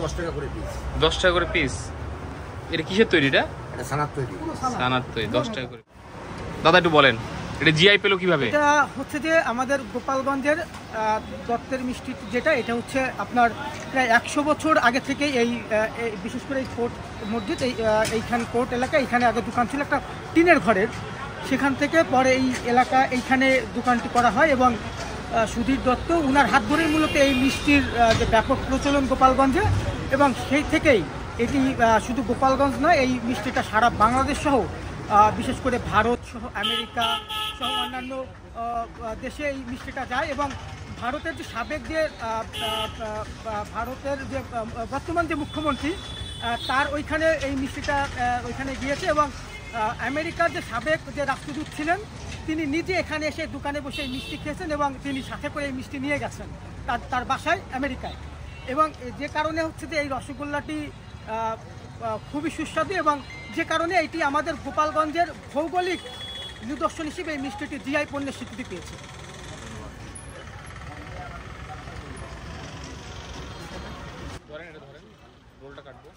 10 টাকা করে পিস। 10 টাকা করে পিস। এটা কিসের তৈরি? এটা ছানার তৈরি। ছানার তৈরি, 10 টাকা করে। দাদা একটু বলেন এটা জিআই পেলো কিভাবে? এটা হচ্ছে যে আমাদের গোপালগঞ্জের দত্তের মিষ্টি যেটা, এটা হচ্ছে আপনার প্রায় 100 বছর আগে থেকে এই বিশেষ করে এই কোর্ট মসজিদ এইখানে কোর্ট এলাকা, এইখানে আগে দোকান ছিল একটা টিনের ঘরের, সেখান থেকে পরে এই এলাকা এইখানে দোকানটি করা হয় এবং সুধীর দত্ত উনার হাত ধরেই মূলত এই মিষ্টির যে ব্যাপক প্রচলন গোপালগঞ্জে, এবং সেই থেকেই এটি শুধু গোপালগঞ্জ নয়, এই মিষ্টিটা সারা বাংলাদেশ সহ বিশেষ করে ভারত সহ আমেরিকা সহ অন্যান্য দেশে এই মিষ্টিটা যায়। এবং ভারতের যে সাবেক যে ভারতের যে বর্তমান যে মুখ্যমন্ত্রী তার ওইখানে এই মিষ্টিটা ওইখানে গিয়েছে, এবং আমেরিকার যে সাবেক যে রাষ্ট্রদূত ছিলেন তিনি নিজে এখানে এসে দোকানে বসে এই মিষ্টি খেয়েছেন এবং তিনি সাথে করে এই মিষ্টি নিয়ে গেছেন তার বাসায় আমেরিকায়। এবং যে কারণে হচ্ছে যে এই রসগোল্লাটি খুবই সুস্বাদু, এবং যে কারণে এটি আমাদের গোপালগঞ্জের ভৌগোলিক নিদর্শন হিসেবে এই মিষ্টিটি জিআই পণ্যের স্বীকৃতি পেয়েছে। ধরেন এটা ধরেন, রোলটা কাটবো।